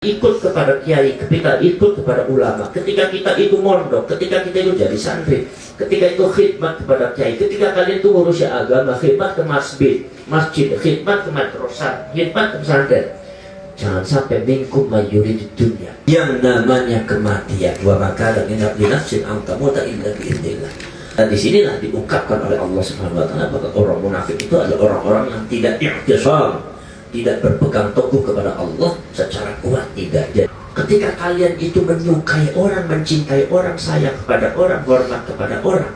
ikut kepada kiai, ketika ikut kepada ulama, ketika kita itu mondok, ketika kita itu jadi santri, ketika itu khidmat kepada kiai, ketika kalian itu ngurusi agama, khidmat ke masjid, khidmat ke madrasah, khidmat ke pesantren, jangan sampai minkum mayuri di dunia yang namanya kematian. Wa maka min nafsin an tamuta illa biidznillah. Dan di sinilah diungkapkan oleh Allah Subhanahu wa taala bahwa orang munafik itu adalah orang-orang yang tidak i'tisam, tidak berpegang teguh kepada Allah secara kuat, tidak. Jadi, ketika kalian itu menyukai orang, mencintai orang, sayang kepada orang, hormat kepada orang,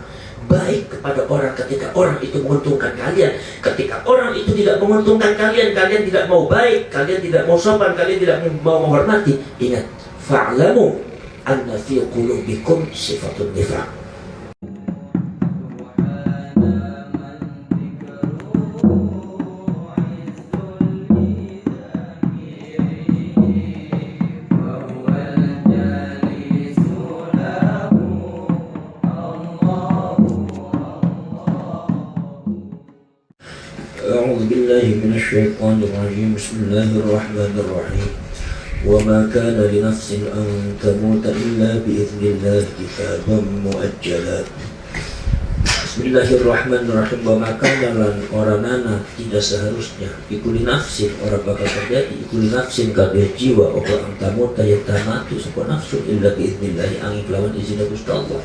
baik kepada orang ketika orang itu menguntungkan kalian, ketika orang itu tidak menguntungkan kalian, kalian tidak mau baik, kalian tidak mau sopan, kalian tidak mau menghormati, ingat, fa'lamu anna fi qulubikum sifatun nifaq. أعوذ بالله من الشيطان الرجيم بسم الله الرحمن الرحيم وما كان لنفس أن تموت إلا بإذن الله كتابا مؤجلا Bismillahirrahmanirrahim. Wa makana lan oranana tidak seharusnya ikuli nafsin orang bakal terjadi ikuli nafsin kabeh jiwa apa antamuta yatamatu sapa nafsu illa biidznillah angin kelawan izin Gusti Allah.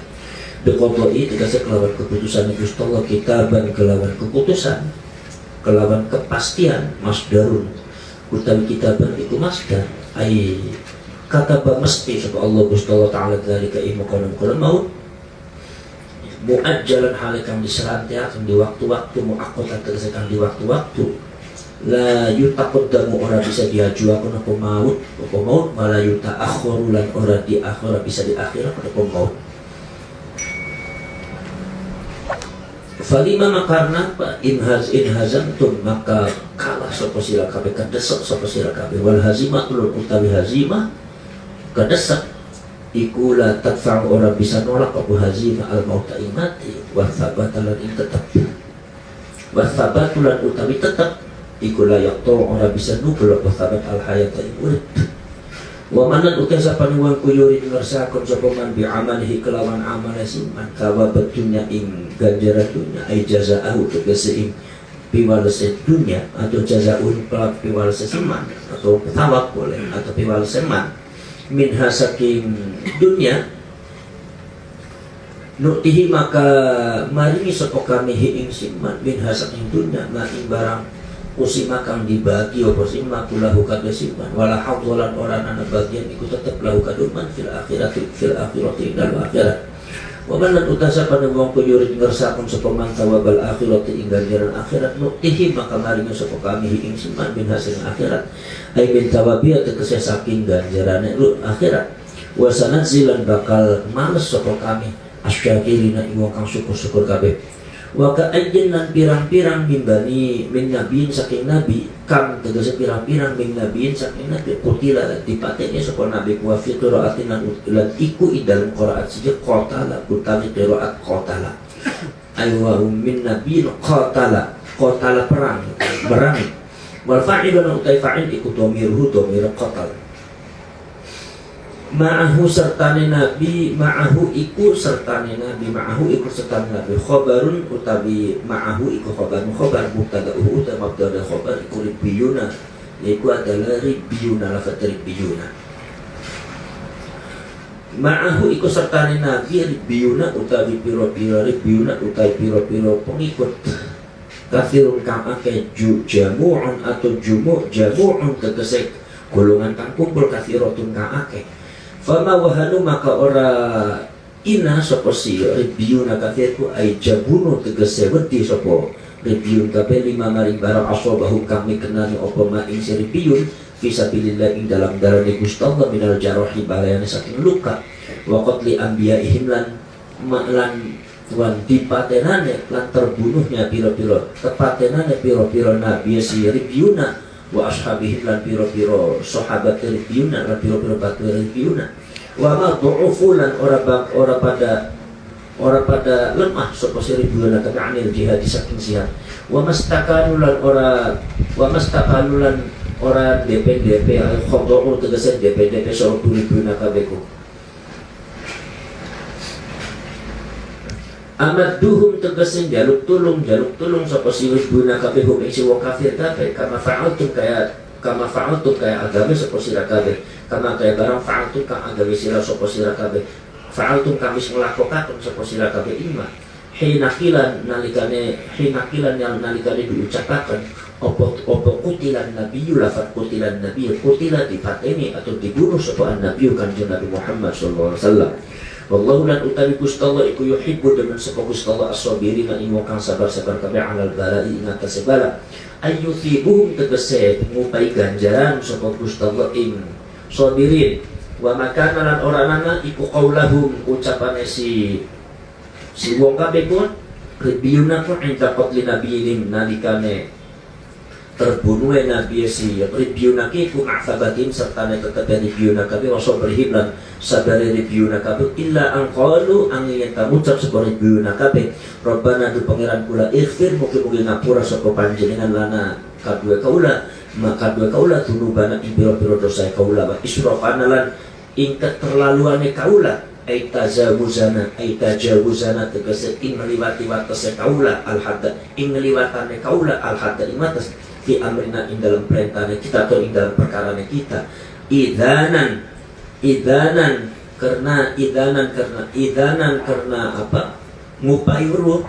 Biqadai tegese kelawan keputusan Gusti Allah, kitaban kelawan keputusan, kelawan kepastian, masdarun utawi kitaban itu masdar ai kataba mesti sapa Allah Gusti Allah taala dzalika ilmu konon maut muajjalan halikan diserantiakan di waktu-waktu, muaqqatan tegesekan di waktu-waktu, la yutaqaddamu ora bisa diajuakeun apa maut malah yuta'akhkharu lan ora diakhir bisa diakhirkan apa maut. Falima makarna apa inhazantum maka kalah sapa sira kabeh, kadesek sapa sira kabeh, wal hazimatul utawi hazimah kadesek iku la tadfa' ora bisa nolak apa hazimah al mauta imati wa thabatalan ing tetep wa thabatulan utawi tetep iku la yaqtu ora bisa nubul apa thabat al hayata ing urip. Wa manan utai sapane wong kuyuri ngersakon sapa man bi amalihi kelawan amale siman kawa betunya ing ganjaran dunya ai jazaahu tegese ing piwalese dunya atau jazaun pelak piwalese siman atau thawab boleh atau piwalese man min hasaking dunya nuktihi maka maringi sapa kami ing siman min hasaking dunya maing barang usima kang dibagi apa sima kulahu kabeh siman wala hawlan orang ana bagian iku tetep lahu kaduman fil akhirati dalam akhirat. Wa man utasa pada wong kuyuri ngersakon sapa man thawabal akhirati ing ganjaran akhirat nuktihi maka maringi sapa kami ing siman min hasaking akhirat ai min tawabiyat tegese saking ganjarane akhirat. Wa sanatzilan bakal males sapa kami asyakirina wong kang syukur-syukur kabeh. Wa ka'ajin lan pirang-pirang min nabiin saking nabi kam tegese pirang-pirang min nabiin saking nabi kutila dipateni sapa nabi wa fi qiraatin lan iku idal qiraat siji qatala utawi qiraat qatala aywa min nabiin qatala perang wal fa'ilun utai fa'il iku dhamirhu dhamir qatal ma'ahu sertane nabi ma'ahu iku sertane nabi khobarun utawi ma'ahu iku khobar mubtada'uhu utawi mubtada khobar iku ribiyuna yaiku adalah ribiyuna lafaz ribiyuna ma'ahu iku sertane nabi ribiyuna utawi pira-pira ribiyuna utawi pira-pira pengikut kafirun kang akeh jamu'un atau jamu'un tegese golongan kang kumpul kafiratun kang akeh. Fama wahanu maka ora ina sapa si ribiyuna kafirku ai jabunu tegese wedi sapa ribiyun kabeh lima maring barang asabahu kami kenani apa ma ing ribiyun fisabilillah ing dalam darane Gusti Allah minal jarahi balayane saking luka wa qatli anbiya'ihim lan wan dipatenane lan terbunuhnya pira-pira tepatenane pira-pira nabi si ribiyuna wa ashabihim lan piro-piro sahabat ribiyuna lan piro-piro batu ribiyuna wa ma du'ufu lan ora pada lemah sapa ribiyuna ka'anil jihad saking jihad wa mastaqalu lan orang DP khadau tegese DP soro buna kabeh ku. Amat duhum tegese jaluk tulung sapa si buna kabeh hum ing wong kafir kabeh kama fa'altum kaya agawe sapa sira kabeh kama kaya barang fa'altum kang agawe sira sapa sira kabeh fa'altum kami nglakokaken sapa sira kabeh iman hinakilan yang nalikane diucapaken opo kutilan nabiyyu lafat kutilan nabiyyu kutila dipateni atau dibunuh sapa nabi kanjeng Nabi Muhammad sallallahu alaihi wasallam. Wallahu lan utawi Gusti Allah iku yuhibbu demen sapa Gusti Allah as-sabirin ing wong kang sabar-sabar kabeh alal bala'i ing atase bala ayyuthibuhum tegese ngupai ganjaran sapa Gusti Allah ing sabirin wa makana lan ora ana iku qaulahum ucapane si wong kabeh pun ribiyuna ku inta qatli nabiyyin nalikane terbunuh nabi si ribiyuna ku ma'fabatin serta tetep ribiyuna kabeh wa sabrihim lan sabare ribiyuna kabeh illa an qalu ang yen tamucap sapa ribiyuna kabeh Rabbana du pangeran kula ighfir mugi-mugi ngapura sapa panjenengan lana kadue kaula maka dua kaula tunubana ing pira-pira dosa kaula wa israfana lan ing keterlaluane kaula aitajawuzana tegese ing ngliwati wates kaula al hadda ing ngliwatane kaula al hadda ing wates fi amrina ing dalam perintahnya kita atau ing dalam perkarane kita idanan karena apa ngupai weruh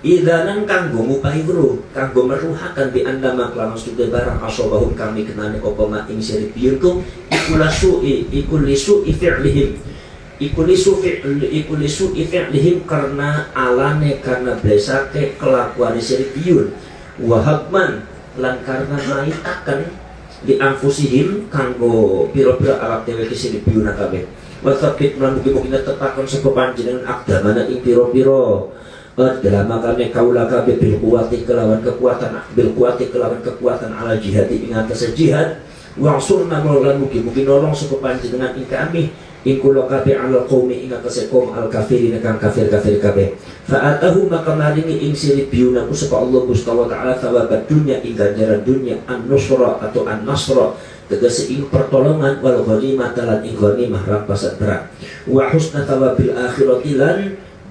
idanan kanggo ngupai weruh kanggo meruhakan di anda maklaman sudah barang asobahum kami kenane opo ma ing siripiyunkum iku lisu fi'lihim karena alane karena blesake kelakuan siripiyun wahabman lan karena maitakan di anfusihim kanggo pira-pira alat dewe siripiyun kabeh wa sabit lan mugi-mugi tetaken sapa panjenengan akdamana ing pira-pira dalam makane kaula kabeh bil kuwati kelawan kekuatan ala jihad ing atas jihad wa surna lan mugi-mugi nolong sapa panjenengan ing kami ing kula kabeh ala qaumi ing atas kaum al kafirin kang kafir kabeh fa atahu maka maringi ing siripiyuna ku sapa Allah Gusti taala thawabat dunya ing ganjaran dunya an-nusra atau an-nasra tegese ing pertolongan wal ghanimah lan ing ghanimah rampasan perang wa husna thawabil akhirati lan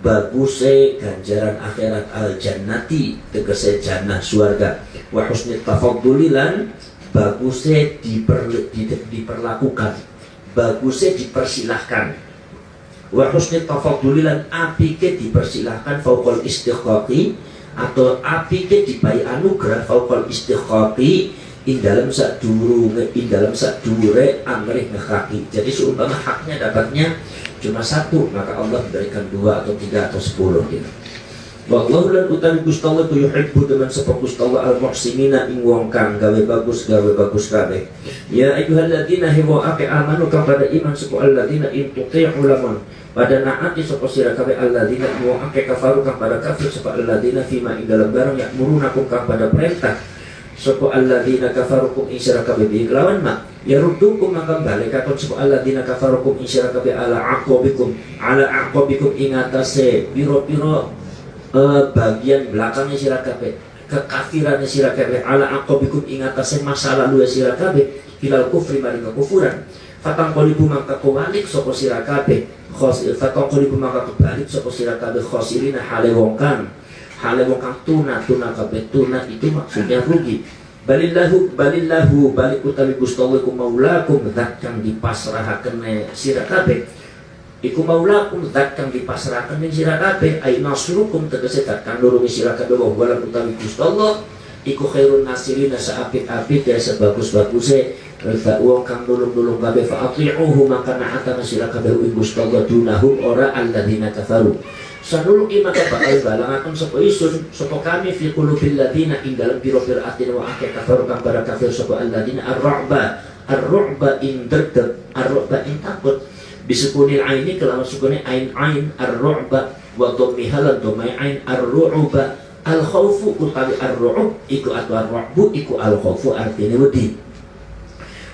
baguse ganjaran akhirat al-jannati tegese jannah surga wa husni tafaddulilan baguse diperlakukan baguse dipersilahkan wa husni tafaddulilan apike dipersilahkan fauqal istiqaqi atau apike dipai anugerah fauqal istiqaqi ing dalam sadure amrih ngekaki. Jadi seumpama haknya dapatnya cuma satu, maka Allah memberikan 2 atau 3 atau 10 gitu. Wallahu lan utawi Gusti Allah yuhibbu demen sapa Gusti Allah al-muhsinina ing wong kang gawe bagus kabeh. Ya ayyuhalladzina hiwa'ake amanu kepada iman sapa alladzina in tuti'u lamun pada naati sapa sira kabeh alladzina wong ake kafaru kang pada kafir sapa alladzina fima ing dalam barang ya'murunakum kang pada perintah sapa alladzina kafarukum ing sira kabeh kelawan mak yaruddukum maka balik akan sapa alladzina kafarukum ing sira kabeh ala aqabikum ing atase pira-pira bagian belakangnya sira kabeh kekafirannya sira kabeh ala aqabikum ing atase masa lalu sira kabeh filal kufri maring kekufuran fatang qalibu maka kewalik sapa sira kabeh fatang qalibu maka kebalik sapa sira kabeh khosirina hale wong kang tuna kabeh tuna itu maksudnya rugi balillahu balik utawi Gusti Allah iku maulakum zat kang dipasrahaken sira kabeh iku maulakum zat kang dipasrahaken sira kabeh ai nasrukum tegese zat kang nulungi sira kabeh wa wala utawi Gusti Allah iku khairun nasirina saapit-apit ya sebagus-baguse wong kang nulung kabeh fa ati'uhu maka na'atana sira kabeh Gusti Allah dunahum ora alladzina kafaru sanuluki maka bakal balangaken sapa isun sapa kami fi qulubil ladina ing dalem pira-pira atin wa akeh kafaru kang para kafir sapa alladzina ar-ru'ba ing derdeg ar-ru'ba ing takut bisukunil aini kelawan sukune ain ar-ru'ba wa dhammiha lan dhammai ain ar-ru'ba al-khaufu utawi ar-ru'ub iku atau ar-ru'bu iku al-khaufu artine wedi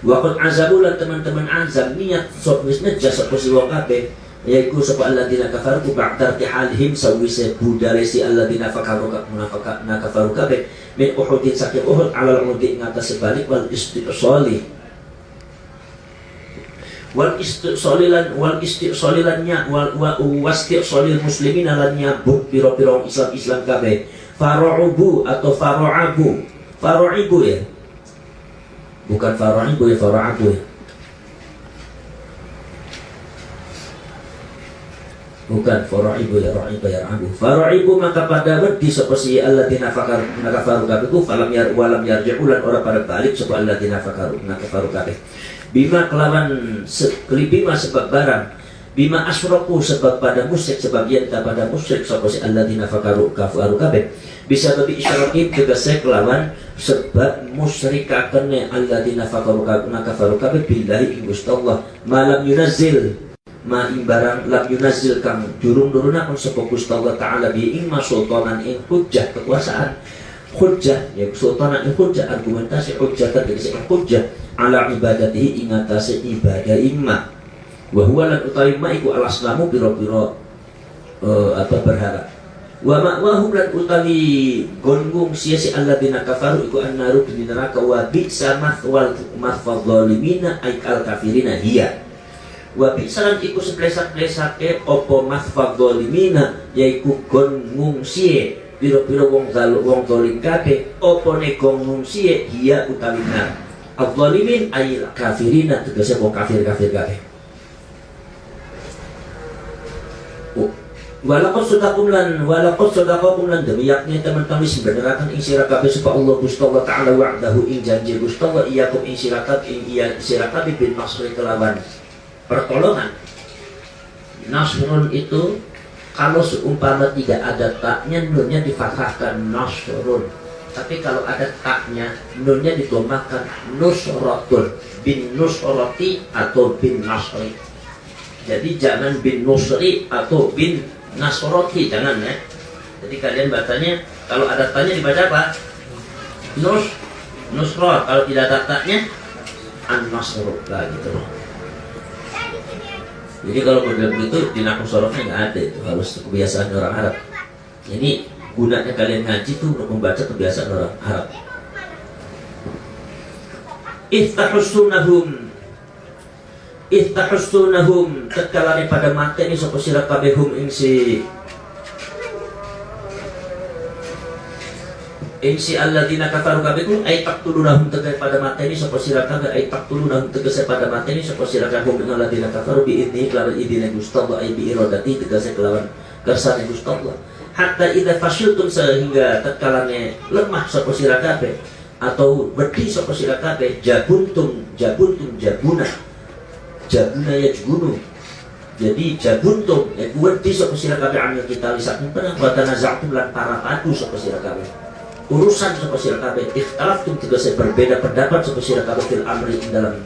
wa qad azabu lan teman-teman azab niat sok wis nejas sapa si wong kabeh yaiku sapa alladziina kafaru ba'da irtihalihim sawise budale si alladziina kafaru kabeh min Uhudin saking Uhud alal mudi ing atas sebalik wal istiqsali wastiqsalil muslimin lan nyabuk pira-pira Islam kabeh fara'ubu atau fara'abu ya, bukan fara'abu ya, fara'abu ya, bukan fara'ibu ya, ra'ibu ya, ra'ibu fara'ibu maka pada wedi sapa si alladzina kafaru kabeh ku falam yarji'u lan ora pada balik sapa alladzina kafaru kabeh bima kelawan bima sebab barang bima asraku sebab pada musyrik sebab yenta pada musyrik sapa si alladzina kafaru kabeh bisa babi isyraki tegese kelawan sebab musyrikakane alladzina kafaru kabeh billahi ing Gusti Allah malam yunazzil ma imbarang lam yunazzil kang durung nurunaken sapa Gusti Allah taala bi ing sultanan ing hujjah kekuasaan hujjah ya sultanan ing hujjah argumentasi hujjah tegese hujjah ala ibadatihi ing atase ibadah imma wa huwa lan utawi ma iku al-aslamu pira-pira berharap wa ma'wahum lan utawi gongung sia si alladzina kafaru iku annaru bin neraka wa bi'sa mathwal zalimina aikal kafirina hiya wa bi'salan iku seplesat-plesake apa mathwal zalimina yaiku gongung sia pira-pira wong zalim kabeh apa ne gongung sia hiya utawi nar al-zalimin ayil kafirina tegese wong kafir-kafir kabeh walaqad sadaqakum lan demi yakni teman-teman sebenarkan ing sira kabeh sapa Allah Gusti Allah taala wa'dahu ing janji Gusti Allah iyakum ing sira kabeh bin nasri kelawan pertolongan. Nasrun itu kalau seumpama tidak ada taknya nunnya difathahkan nasrun, tapi kalau ada taknya nunnya didhammakan nusratun bin nusrati atau bin nasri. Jadi jangan bin nusri atau bin nasrati, jangan ya. Jadi kalian bacanya kalau ada taknya dibaca apa? Nusrat. Kalau tidak ada taknya an-nasru lah gitu loh. Jadi kalau model begitu di nahwu sorofnya nggak ada, itu harus kebiasaan orang Arab. Jadi gunanya kalian ngaji tuh untuk membaca kebiasaan orang Arab. Iftahussunahum tetkalane pada mateni sapa sira kabeh hum ing si alladzina kafaru kabeh ku ay taqtulunahum tegese pada mateni sapa sira kabeh ay taqtulunahum tegese pada mateni sapa sira kabeh hum alladzina kafaru bi idzni kelawan idine Gusti Allah ay bi iradati tegese kelawan kersane Gusti Allah hatta idza fasyiltum sehingga tetkalane lemah sapa sira kabeh atau wedi sapa sira kabeh jabuna ya jugunu. Jadi jabuntum ya wedi sapa sira kabeh amil kita lisan perang wa tanaza'tum lan para padu sapa sira kabeh urusan sapa sira kabeh ikhtalaftum tegese berbeda pendapat sapa sira kabeh fil amri ing dalam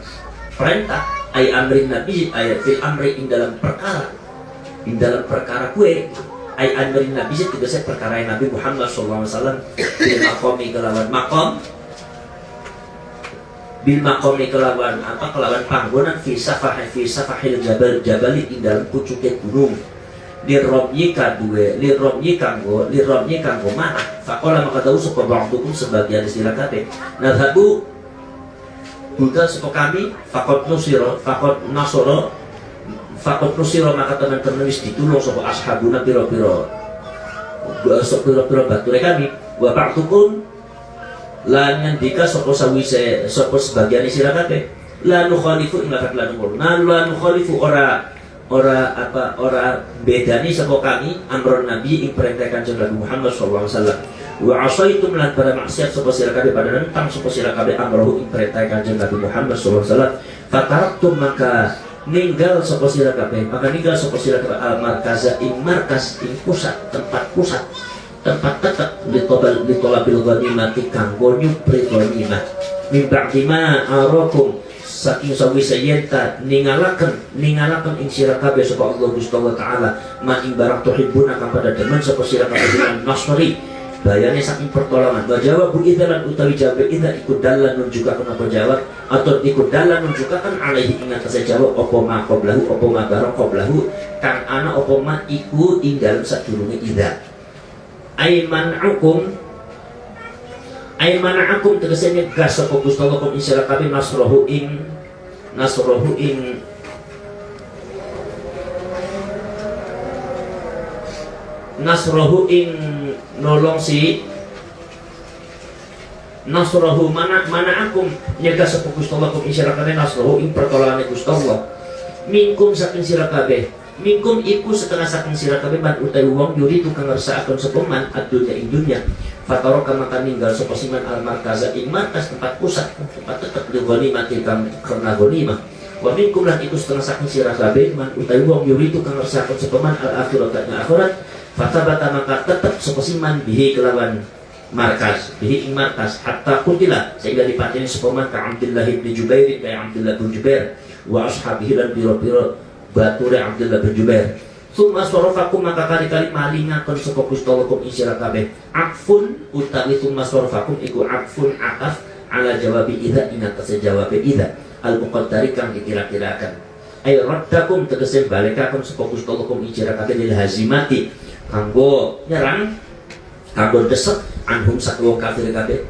perintah ay amrin nabi ay fil amri ing dalam perkara kue ay amrin nabi tegese perkara Nabi Muhammad sallallahu alaihi wasallam bil maqami kelawan maqam bil maqami kelawan panggonan fi safahil jabali ing dalam pucuke gunung lirromyi kanggo mana fakola maka tahu sapa ba'dukum sebagian istilah kabeh nadhabu budal sapa kami fakot nusira maka teman-teman wis ditulung sapa ashabuna pira-pira bature kami wa ba'dukum lan ngendika sapa sawise sapa sebagian istilah kabeh la nukhalifu ing lafat la nukhalifu ora bedani sapa kami amrun nabi ing perintah Kanjeng Nabi Muhammad sallallahu alaihi wasallam wa asaitum lan pada maksiat sapa sira kabeh pada nentang sapa sira kabeh amruhu ing perintah Kanjeng Nabi Muhammad sallallahu alaihi wasallam fataraktum maka ninggal sapa sira kabeh al-markaza ing markas ing tempat tetap ditolabil ghanimati kanggo nyupri ghanimah min ba'dima arakum saking sawise yenta ningalaken ing sira kabeh sapa Allah Gusti Allah taala ma ing barang tuhibbuna kang pada demen sapa sira kabeh dengan nasri bayane saking pertolongan. Wa jawabu idzalan utawi jawab idza iku dalan nunjukaken apa jawab atau iku dalan nunjukaken alaihi ing atase jawab apa ma qablahu apa ma barang qablahu kang ana apa ma iku ing dalem sadurunge idza. Aiman'akum tegese nyegah sapa Gusti Allah kum isra kabeh nasrohu ing nolong si nasrohu mana akum nyegah sapa Gusti Allah kum isra kabeh nasrohu ing pertolongane Gusti Allah minkum saking sira kabeh. Minkum iku setengah saking sira kabeh man utawi wong yuri tukang ngersakaken sapa man adunya ing dunya. Fataro kama kan ninggal sapa siman al markaza ing markas tempat pusat tempat tetep di ghanimah karena ghanimah. Wa minkum lan iku setengah saking sira kabeh man utawi wong yuri tukang ngersakaken sapa man al akhirat ing akhirat. Fatabata maka tetep sapa siman bihi kelawan markas bihi ing markas hatta kutila sehingga dipateni sapa man ka Abdullah bin Jubair ka Abdullah bin Jubair wa ashabihi lan biro-biro bature Abdullah bin Jubair. Summa sorofakum maka kali-kali malingaken sapa Gusti Allah kum isira kabeh. Akfun utawi summa sorofakum iku akfun akaf ala jawabi idza ing atase jawab idza al muqaddari kang dikira-kirakan. Ay raddakum tegese balikaken sapa Gusti Allah kum isira kabeh lil hazimati kanggo nyerang kanggo desek anhum sak wong kafir kabeh.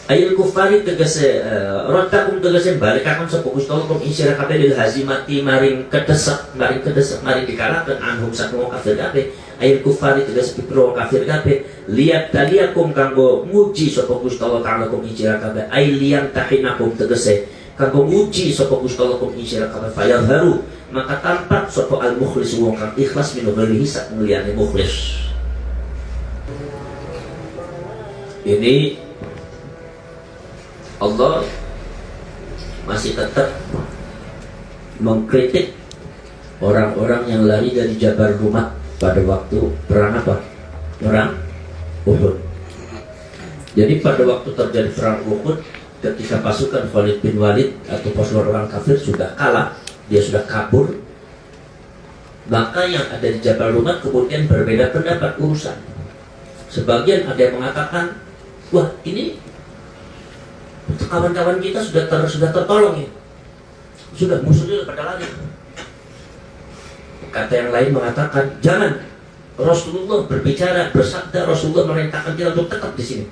Ayat kufari tegese rotakum tegese balikaken sapa Gusti Allah kum isra kabeh lil hazimati maring kedesak maring dikalahkan anhum sakmo kafir kabeh. Ayat kufari tegese pipro kafir kabeh liat taliakum kanggo nguji sapa Gusti Allah taala kum isra kabeh ay liyan tahinakum tegese kanggo nguji sapa Gusti Allah kum isra kabeh fayadharu maka tampak sapa al mukhlis wong kang ikhlas min ghairihi sak muliyane mukhlis. Ini Allah masih tetap mengkritik orang-orang yang lari dari Jabal Rumah pada waktu perang apa? Perang Uhud. Jadi pada waktu terjadi perang Uhud, ketika pasukan Khalid bin Walid atau pasukan orang kafir sudah kalah, dia sudah kabur, maka yang ada di Jabal Rumah kemudian berbeda pendapat urusan. Sebagian ada yang mengatakan, wah ini kawan-kawan kita sudah tertolong ya, sudah musuhnya pada lari. Kata yang lain mengatakan jangan, Rasulullah berbicara bersabda, Rasulullah merintahkan kita untuk tetap di sini.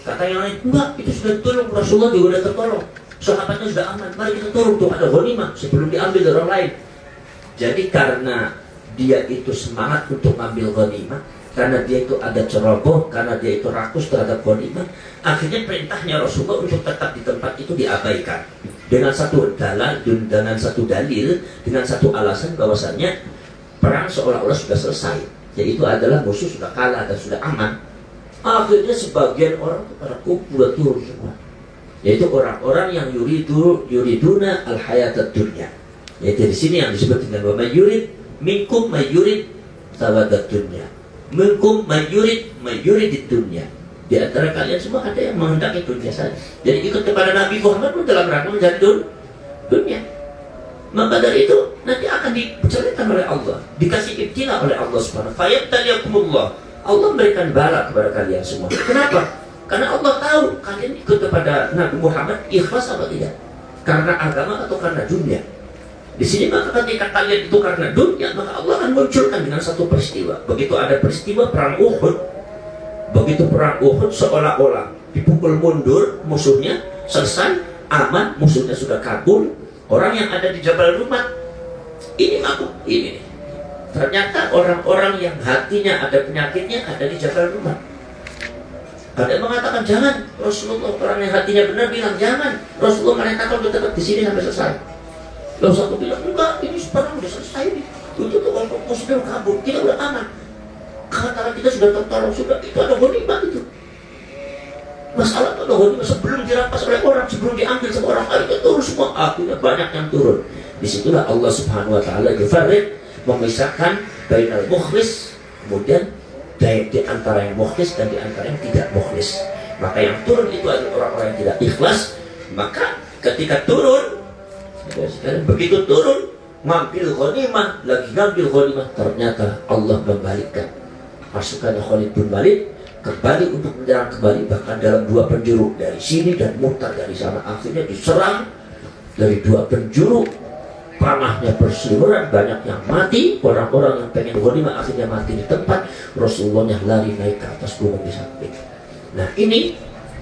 Kata yang lain enggak, itu sudah tolong, Rasulullah juga sudah tertolong, sahabatnya sudah aman, mari kita turun tuh ada ghanimah sebelum diambil dari orang lain. Jadi karena dia itu semangat untuk mengambil ghanimah, karena dia itu ada ceroboh, karena dia itu rakus terhadap ghanimah, akhirnya perintahnya Rasulullah untuk tetap di tempat itu diabaikan dengan satu dalil, dengan satu alasan bahwasannya perang seolah-olah sudah selesai, yaitu adalah musuh sudah kalah dan sudah aman. Akhirnya sebagian orang pada kumpul turun semua, yaitu orang-orang yang yuriduna al-hayatad dunya, yaitu di sini yang disebut dengan wa yurid minkum yurid sawadat dunya. Minkum mayurid di dunia. Di antara kalian semua ada yang menghendaki dunia saja. Jadi ikut kepada Nabi Muhammad pun dalam rangka mencari dunia. Maka dari itu nanti akan diceritakan oleh Allah, dikasih ibtila oleh Allah Subhanahu. Fayabtaliyakumullah. Allah memberikan bala kepada kalian semua. Kenapa? Karena Allah tahu kalian ikut kepada Nabi Muhammad ikhlas atau tidak, karena agama atau karena dunia. Di sini maka ketika kalian itu karena dunia, maka Allah akan munculkan dengan satu peristiwa. Begitu ada peristiwa perang Uhud, begitu perang Uhud seolah-olah dipukul mundur musuhnya, selesai, aman, musuhnya sudah kabur. Orang yang ada di Jabal Rumah ini mabuk, ini ternyata orang-orang yang hatinya ada penyakitnya ada di Jabal Rumah. Ada yang mengatakan jangan, Rasulullah orang yang hatinya benar bilang jangan, Rasulullah merintahkan untuk tetap di sini sampai selesai. Lalu satu bilang, enggak, ini perang sudah selesai nih. Itu tuh orang musuh kabur, kita udah aman. Katakan kita sudah tertolong, sudah, itu ada ghanimah itu. Masalah itu ada ghanimah sebelum dirampas oleh orang, sebelum diambil sama orang lain, itu turun semua. Akhirnya banyak yang turun. Disitulah Allah Subhanahu Wa Taala yufarriq, memisahkan bainal mukhlis, kemudian di antara yang mukhlis dan di antara yang tidak mukhlis. Maka yang turun itu adalah orang-orang yang tidak ikhlas. Maka ketika turun, begitu turun ngambil ghanimah, lagi ngambil ghanimah, ternyata Allah membalikkan pasukan Khalid bin Walid kembali untuk menyerang kembali, bahkan dalam dua penjuru dari sini dan mutar dari sana. Akhirnya diserang dari dua penjuru, panahnya berseliweran, banyak yang mati, orang-orang yang pengen ghanimah akhirnya mati di tempat. Rasulullah yang lari naik ke atas gunung di samping. Nah ini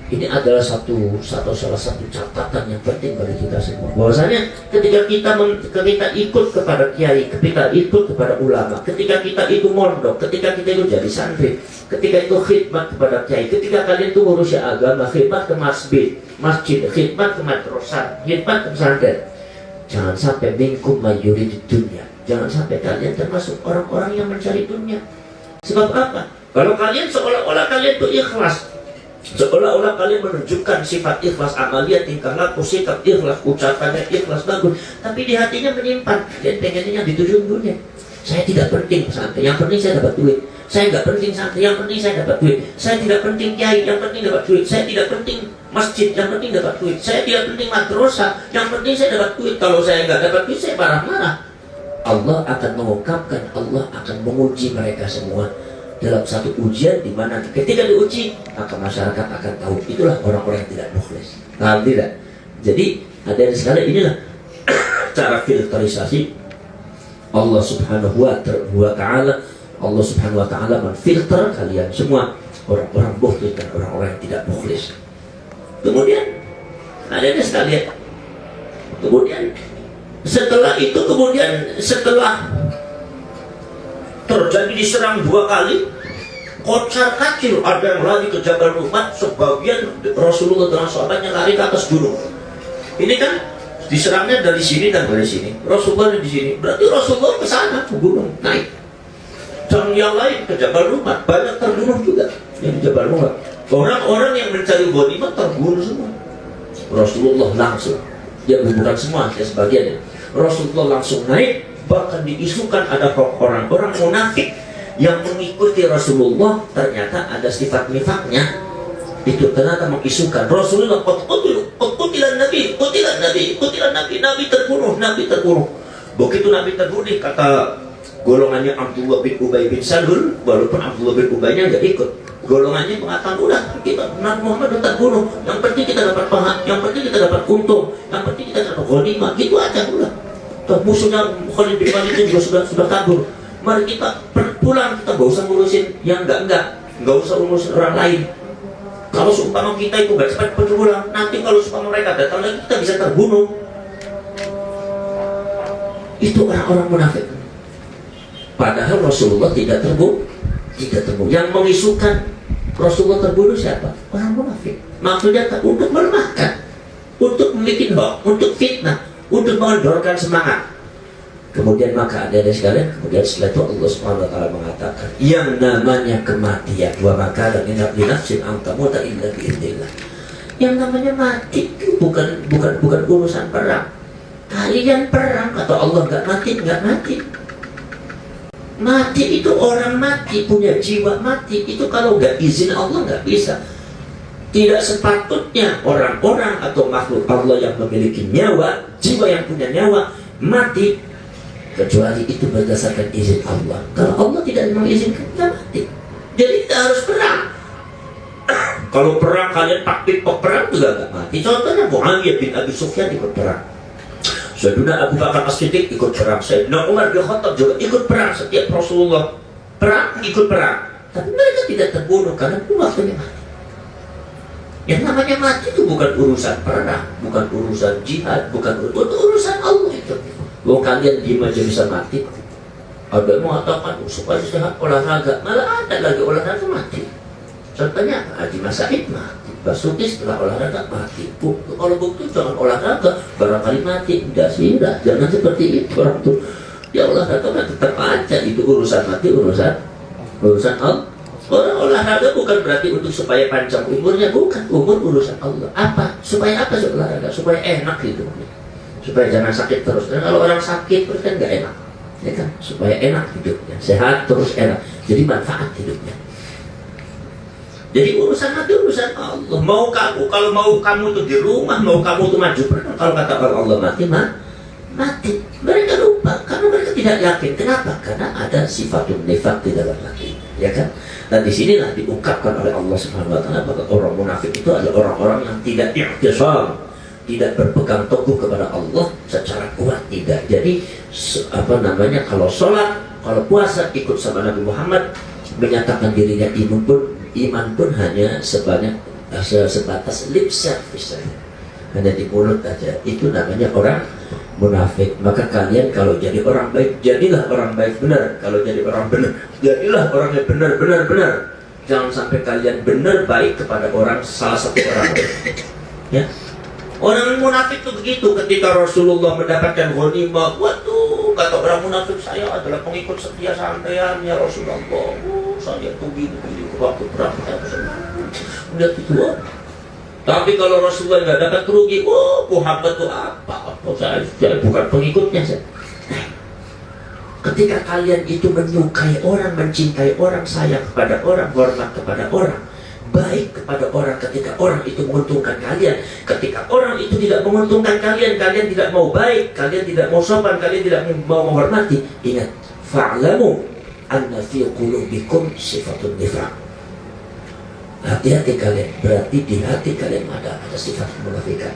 adalah salah satu catatan yang penting bagi kita semua, bahwasanya ketika kita ikut kepada kiai, ketika ikut kepada ulama, ketika kita itu mondok, ketika kita itu jadi santri, ketika itu khidmat kepada kiai, ketika kalian itu ngurusi agama, khidmat ke masjid, khidmat ke madrasah, khidmat ke pesantren, jangan sampai minkum mayuri di dunia, jangan sampai kalian termasuk orang-orang yang mencari dunia. Sebab apa? Kalau kalian seolah-olah kalian itu ikhlas, seolah-olah kalian menunjukkan sifat ikhlas, amaliyah, tingkah laku, sikap ikhlas, ucapannya ikhlas, bagus, tapi di hatinya menyimpan dan pengennya yang dituju dunia. Saya tidak penting santri, yang penting saya dapat duit. Saya nggak penting santri, yang penting saya dapat duit. Saya tidak penting kiai, yang penting dapat duit. Saya tidak penting masjid, yang penting dapat duit. Saya tidak penting madrasah, yang penting saya dapat duit. Kalau saya nggak dapat duit, saya marah-marah. Allah akan mengungkapkan, Allah akan menguji mereka semua dalam satu ujian, di mana ketika diuji maka masyarakat akan tahu itulah orang-orang yang tidak mukhlis. Paham tidak? Jadi ada yang sekali inilah cara filterisasi Allah Subhanahu wa Ta'ala. Allah Subhanahu wa Ta'ala menfilter kalian semua, orang-orang mukhlis dan orang-orang yang tidak mukhlis. Kemudian ada yang sekalian, kemudian setelah terjadi diserang dua kali, kocar kacir, ada yang lari ke Jabal Rumat, sebagian Rasulullah dan sahabatnya lari ke atas gunung. Ini kan diserangnya dari sini dan dari sini, Rasulullah di sini, berarti Rasulullah ke sana ke gunung naik. Dan yang lain ke Jabal Rumat, banyak terbunuh juga yang di Jabal Rumat. Orang-orang yang mencari ghanimah terbunuh semua. Rasulullah langsung, dia bukan semua, ya sebagiannya. Rasulullah langsung naik. Bahkan diisukan ada orang-orang munafik yang mengikuti Rasulullah, ternyata ada sifat nifaknya. Itu ternyata mengisukan Rasulullah, qutilan nabi terbunuh. Begitu nabi terbunuh, kata golongannya Abdullah bin Ubay bin Salul, walaupun Abdullah bin Ubaynya nggak ikut, golongannya mengatakan udah kita Nabi Muhammad udah terbunuh, yang penting kita dapat pahala, yang penting kita dapat untung, yang penting kita dapat ghanimah, gitu aja udah. Musuhnya Khalid bin Walid itu juga sudah kabur. Mari kita pulang, kita nggak usah ngurusin yang nggak usah ngurusin orang lain. Kalau seumpama kita itu nggak cepat pulang, nanti kalau seumpama mereka datang lagi kita bisa terbunuh. Itu orang-orang munafik. Padahal Rasulullah tidak terbunuh. Yang mengisukan Rasulullah terbunuh siapa? Orang munafik. Maksudnya untuk melemahkan, untuk membuat hoax, untuk fitnah, untuk mengendorkan semangat. Kemudian maka ada sekalian, kemudian setelah itu Allah Subhanahu wa Ta'ala mengatakan yang namanya kematian, wa maka dan nafsin antamuta illa biidznillah. Yang namanya mati itu bukan urusan perang. Kalian perang, kata Allah, nggak mati. Mati itu orang mati, punya jiwa mati, itu kalau nggak izin Allah nggak bisa. Tidak sepatutnya orang-orang atau makhluk Allah yang memiliki nyawa, jiwa yang punya nyawa, mati, kecuali itu berdasarkan izin Allah. Kalau Allah tidak mengizinkan, kita mati. Jadi kita harus perang. Kalau perang kalian taktik perang juga nggak mati. Contohnya Muawiyah bin Abi Sufyan ikut perang, Sayyidina Abu Bakar As-Siddiq ikut perang, Sayyidina Umar bin Khattab juga ikut perang. Setiap Rasulullah perang ikut perang, tapi mereka tidak terbunuh karena itu waktunya mati. Yang namanya mati itu bukan urusan perang, bukan urusan jihad, bukan urusan Allah itu. Kalau kalian diem aja bisa mati. Ada yang mengatakan supaya sehat olahraga, malah ada lagi olahraga mati. Contohnya Haji Masaid mati, Basuki setelah olahraga mati. Kalau bukti jangan olahraga, barangkali mati. Enggak sih, enggak. Jangan seperti itu orang tuh. Ya olahraga tetap aja, itu urusan mati, urusan Allah. Orang olahraga bukan berarti untuk supaya panjang umurnya, bukan. Umur urusan Allah. Apa? Supaya apa sih olahraga? Supaya enak hidupnya, supaya jangan sakit terus. Dan kalau orang sakit terus kan nggak enak, ya kan? Supaya enak hidupnya, sehat terus enak. Jadi manfaat hidupnya. Jadi urusan mati urusan Allah. Mau kamu, kalau mau kamu tuh di rumah, mau kamu tuh maju perang, kalau kata Allah mati, mati. Mereka lupa tidak yakin. Kenapa? Karena ada sifatun nifaq di dalam hati, ya kan? Dan disinilah diungkapkan oleh Allah Subhanahu Wa Taala bahwa orang munafik itu adalah orang-orang yang tidak i'tisam, tidak berpegang teguh kepada Allah secara kuat, tidak. Jadi kalau sholat, kalau puasa ikut sama Nabi Muhammad, menyatakan dirinya iman pun hanya sebatas lip service saja, hanya di mulut aja. Itu namanya orang munafik. Maka kalian kalau jadi orang baik, jadilah orang baik benar. Kalau jadi orang benar, jadilah orang yang benar. Jangan sampai kalian benar baik kepada orang, salah satu orang baik, ya. Orang munafik itu begitu. Ketika Rasulullah mendapatkan ghanimah, waduh, kata orang munafik, saya adalah pengikut setia sampean ya Rasulullah. Saya begini waktu perang, udah gitu. Tapi kalau Rasulullah nggak dapat rugi, Muhammad itu apa? Saya bukan pengikutnya. Ketika kalian itu menyukai orang, mencintai orang, sayang kepada orang, hormat kepada orang, baik kepada orang ketika orang itu menguntungkan kalian. Ketika orang itu tidak menguntungkan kalian, kalian tidak mau baik, kalian tidak mau sopan, kalian tidak mau menghormati. Ingat, fa'lamu anna fi qulubikum sifatun nifaq. Hati-hati kalian, berarti di hati kalian ada sifat kemunafikan.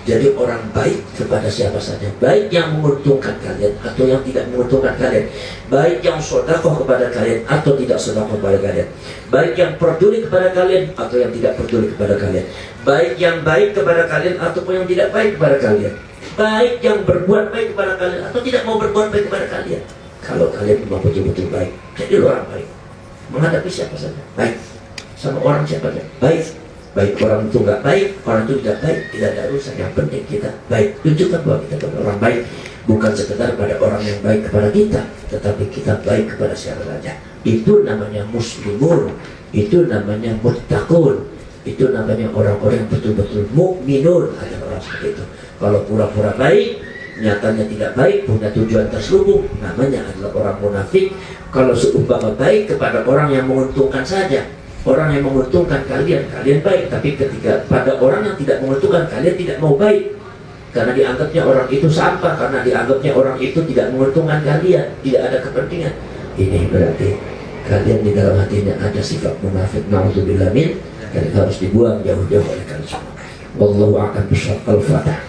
Jadi orang baik kepada siapa saja, baik yang menguntungkan kalian atau yang tidak menguntungkan kalian, baik yang sedekah kepada kalian atau tidak sedekah kepada kalian, baik yang peduli kepada kalian atau yang tidak peduli kepada kalian, baik yang baik kepada kalian ataupun yang tidak baik kepada kalian, baik yang berbuat baik kepada kalian atau tidak mau berbuat baik kepada kalian. Kalau kalian memang betul-betul baik, jadi orang baik menghadapi siapa saja, baik sama orang siapa saja, baik. Baik orang itu nggak baik, orang itu tidak baik, tidak ada urusan. Yang penting kita baik. Tunjukkan bahwa kita adalah orang baik, bukan sekedar pada orang yang baik kepada kita, tetapi kita baik kepada siapa saja. Itu namanya muslimun, itu namanya muttaqun, itu namanya orang-orang yang betul-betul mukminun. Ada orang seperti itu. Kalau pura-pura baik, nyatanya tidak baik, punya tujuan terselubung, namanya adalah orang munafik. Kalau seumpama baik kepada orang yang menguntungkan saja, orang yang menguntungkan kalian, kalian baik. Tapi ketika pada orang yang tidak menguntungkan, kalian tidak mau baik. Karena dianggapnya orang itu sampah, karena dianggapnya orang itu tidak menguntungkan kalian, tidak ada kepentingan. Ini berarti kalian di dalam hatinya ada sifat munafik. Na'udzubillah min, dan harus dibuang jauh-jauh oleh kalian semua. Wallahu a'lam bishawab. Al-Fatihah.